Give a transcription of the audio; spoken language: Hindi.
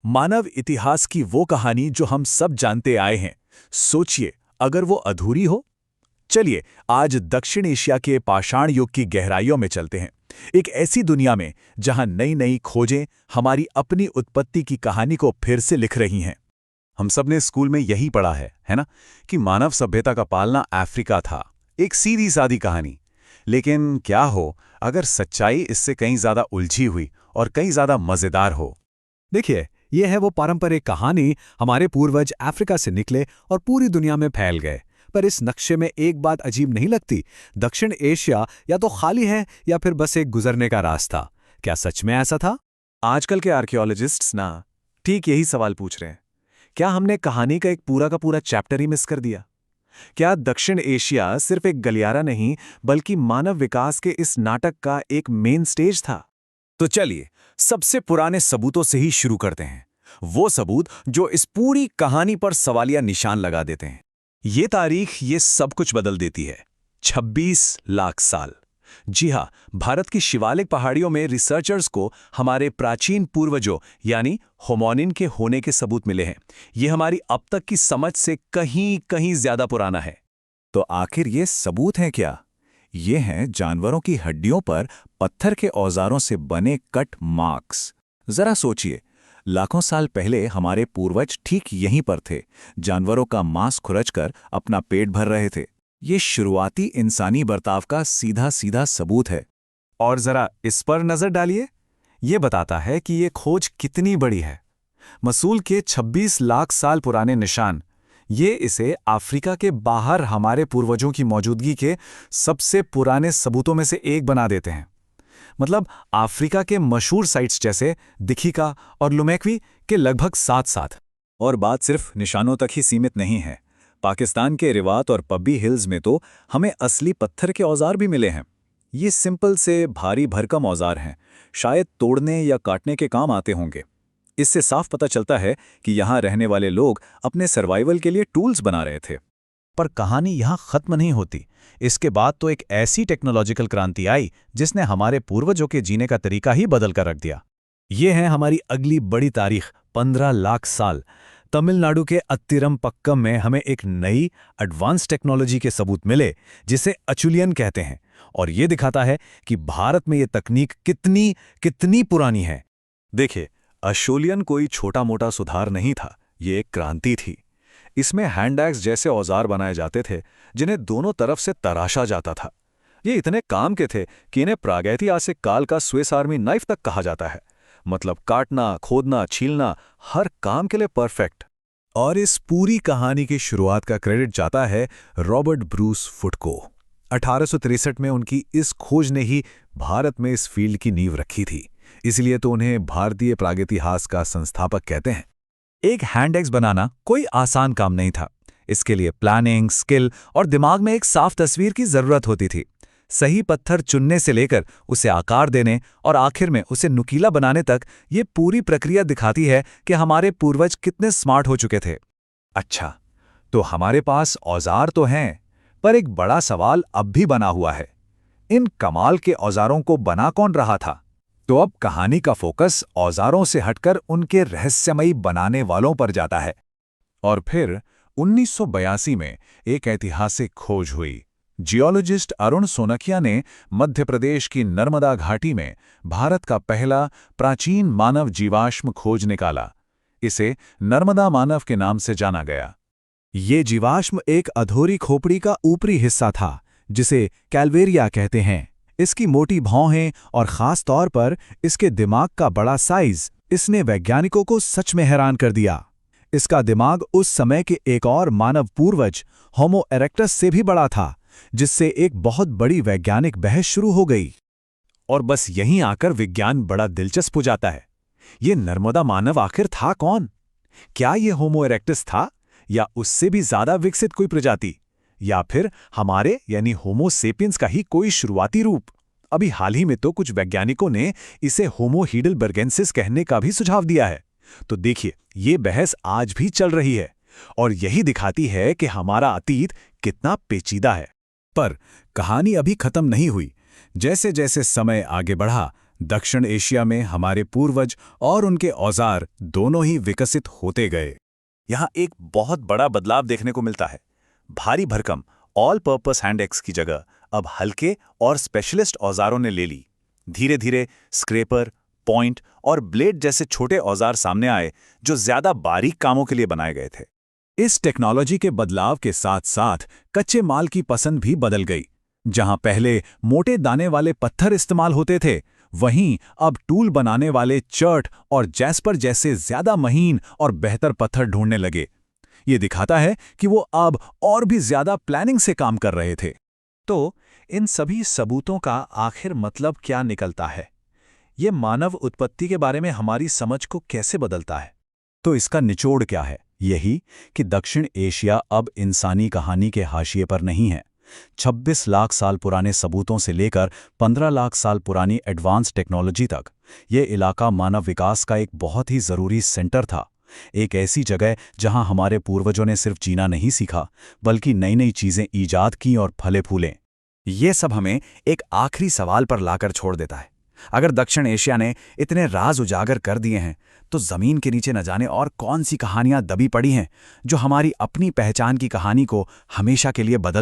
मानव इतिहास की वो कहानी जो हम सब जानते आए हैं, सोचिए अगर वो अधूरी हो। चलिए आज दक्षिण एशिया के पाषाण युग की गहराइयों में चलते हैं, एक ऐसी दुनिया में जहां नई नई खोजें हमारी अपनी उत्पत्ति की कहानी को फिर से लिख रही हैं। हम सब ने स्कूल में यही पढ़ा है ना, कि मानव सभ्यता का पालना अफ्रीका था। एक सीधी सादी कहानी। लेकिन क्या हो अगर सच्चाई इससे कहीं ज्यादा उलझी हुई और कहीं ज्यादा मजेदार हो। देखिए, ये है वो पारंपरिक कहानी। हमारे पूर्वज अफ्रीका से निकले और पूरी दुनिया में फैल गए। पर इस नक्शे में एक बात अजीब नहीं लगती? दक्षिण एशिया या तो खाली है या फिर बस एक गुजरने का रास्ता। क्या सच में ऐसा था? आजकल के आर्कियोलॉजिस्ट्स ना ठीक यही सवाल पूछ रहे हैं। क्या हमने कहानी का एक पूरा का पूरा चैप्टर ही मिस कर दिया? क्या दक्षिण एशिया सिर्फ एक गलियारा नहीं, बल्कि मानव विकास के इस नाटक का एक मेन स्टेज था? तो चलिए सबसे पुराने सबूतों से ही शुरू करते हैं, वो सबूत जो इस पूरी कहानी पर सवालिया निशान लगा देते हैं। ये तारीख ये सब कुछ बदल देती है। 26 लाख साल। जी हाँ, भारत की शिवालिक पहाड़ियों में रिसर्चर्स को हमारे प्राचीन पूर्वजों यानी होमोनिन के होने के सबूत मिले हैं। ये हमारी अब तक की समझ से कहीं कहीं ज्यादा पुराना है। तो आखिर ये सबूत हैं क्या? ये हैं जानवरों की हड्डियों पर पत्थर के औजारों से बने कट मार्क्स। जरा सोचिए, लाखों साल पहले हमारे पूर्वज ठीक यहीं पर थे, जानवरों का मांस खुरचकर अपना पेट भर रहे थे। ये शुरुआती इंसानी बर्ताव का सीधा सीधा सबूत है। और जरा इस पर नजर डालिए। ये बताता है कि ये खोज कितनी बड़ी है। मसूल के 26 लाख साल पुराने निशान, ये इसे अफ्रीका के बाहर हमारे पूर्वजों की मौजूदगी के सबसे पुराने सबूतों में से एक बना देते हैं। मतलब अफ्रीका के मशहूर साइट्स जैसे दिखिका और लुमेक्वी के लगभग साथ साथ। और बात सिर्फ निशानों तक ही सीमित नहीं है। पाकिस्तान के रिवात और पब्बी हिल्स में तो हमें असली पत्थर के औजार भी मिले हैं। ये सिंपल से भारी भरकम औजार हैं, शायद तोड़ने या काटने के काम आते होंगे। इससे साफ पता चलता है कि यहाँ रहने वाले लोग अपने सर्वाइवल के लिए टूल्स बना रहे थे। पर कहानी यहाँ खत्म नहीं होती। इसके बाद तो एक ऐसी टेक्नोलॉजिकल क्रांति आई जिसने हमारे पूर्वजों के जीने का तरीका ही बदल कर रख दिया। ये है हमारी अगली बड़ी तारीख, 15 लाख साल। तमिलनाडु के अत्तिरमपक्कम में हमें एक नई एडवांस टेक्नोलॉजी के सबूत मिले जिसे अचुलियन कहते हैं, और ये दिखाता है कि भारत में ये तकनीक कितनी कितनी पुरानी है। देखिए, अशोलियन कोई छोटा मोटा सुधार नहीं था, ये एक क्रांति थी। इसमें हैंड एक्स जैसे औजार बनाए जाते थे जिन्हें दोनों तरफ से तराशा जाता था। ये इतने काम के थे कि इन्हें प्रागैतिहासिक काल का स्विस आर्मी नाइफ तक कहा जाता है। मतलब काटना, खोदना, छीलना, हर काम के लिए परफेक्ट। और इस पूरी कहानी की शुरुआत का क्रेडिट जाता है रॉबर्ट ब्रूस फुट को। 1863 में उनकी इस खोज ने ही भारत में इस फील्ड की नींव रखी थी। इसलिए तो उन्हें भारतीय प्रागैतिहास का संस्थापक कहते हैं। एक हैंड एक्स बनाना कोई आसान काम नहीं था। इसके लिए प्लानिंग, स्किल और दिमाग में एक साफ तस्वीर की जरूरत होती थी। सही पत्थर चुनने से लेकर उसे आकार देने और आखिर में उसे नुकीला बनाने तक ये पूरी प्रक्रिया दिखाती है कि हमारे पूर्वज कितने स्मार्ट हो चुके थे। अच्छा, तो हमारे पास औजार तो हैं, पर एक बड़ा सवाल अब भी बना हुआ है। इन कमाल के औजारों को बना कौन रहा था? तो अब कहानी का फोकस औजारों से हटकर उनके रहस्यमयी बनाने वालों पर जाता है। और फिर 1982 में एक ऐतिहासिक खोज हुई। जियोलॉजिस्ट अरुण सोनकिया ने मध्य प्रदेश की नर्मदा घाटी में भारत का पहला प्राचीन मानव जीवाश्म खोज निकाला। इसे नर्मदा मानव के नाम से जाना गया। ये जीवाश्म एक अधोरी खोपड़ी का ऊपरी हिस्सा था, जिसे कैल्वेरिया कहते हैं। इसकी मोटी भौहें और खास तौर पर इसके दिमाग का बड़ा साइज इसने वैज्ञानिकों को सच में हैरान कर दिया। इसका दिमाग उस समय के एक और मानव पूर्वज होमो इरेक्टस से भी बड़ा था, जिससे एक बहुत बड़ी वैज्ञानिक बहस शुरू हो गई। और बस यहीं आकर विज्ञान बड़ा दिलचस्प हो जाता है। ये नर्मदा मानव आखिर था कौन? क्या ये होमो इरेक्टस था, या उससे भी ज्यादा विकसित कोई प्रजाति, या फिर हमारे यानी होमो सेपियंस का ही कोई शुरुआती रूप? अभी हाल ही में तो कुछ वैज्ञानिकों ने इसे होमो हीडलबर्गेंसिस कहने का भी सुझाव दिया है। तो देखिए, ये बहस आज भी चल रही है, और यही दिखाती है कि हमारा अतीत कितना पेचीदा है। पर कहानी अभी खत्म नहीं हुई। जैसे जैसे समय आगे बढ़ा, दक्षिण एशिया में हमारे पूर्वज और उनके औजार दोनों ही विकसित होते गए। यहाँ एक बहुत बड़ा बदलाव देखने को मिलता है। भारी भरकम ऑल पर्पस हैंड एक्स की जगह अब हल्के और स्पेशलिस्ट औजारों ने ले ली। धीरे धीरे स्क्रेपर, पॉइंट और ब्लेड जैसे छोटे औजार सामने आए जो ज्यादा बारीक कामों के लिए बनाए गए थे। इस टेक्नोलॉजी के बदलाव के साथ साथ कच्चे माल की पसंद भी बदल गई। जहां पहले मोटे दाने वाले पत्थर इस्तेमाल होते थे, वहीं अब टूल बनाने वाले चर्ट और जैस्पर जैसे ज्यादा महीन और बेहतर पत्थर ढूंढने लगे। ये दिखाता है कि वो अब और भी ज्यादा प्लानिंग से काम कर रहे थे। तो इन सभी सबूतों का आखिर मतलब क्या निकलता है? ये मानव उत्पत्ति के बारे में हमारी समझ को कैसे बदलता है? तो इसका निचोड़ क्या है? यही कि दक्षिण एशिया अब इंसानी कहानी के हाशिए पर नहीं है। 26 लाख साल पुराने सबूतों से लेकर 15 लाख साल पुरानी एडवांस टेक्नोलॉजी तक, ये इलाका मानव विकास का एक बहुत ही ज़रूरी सेंटर था। एक ऐसी जगह जहां हमारे पूर्वजों ने सिर्फ जीना नहीं सीखा, बल्कि नई नई चीज़ें ईजाद की और फले फूले। ये सब हमें एक आखिरी सवाल पर लाकर छोड़ देता है। अगर दक्षिण एशिया ने इतने राज उजागर कर दिए हैं, तो ज़मीन के नीचे न जाने और कौन सी कहानियां दबी पड़ी हैं जो हमारी अपनी पहचान की कहानी को हमेशा के लिए बदल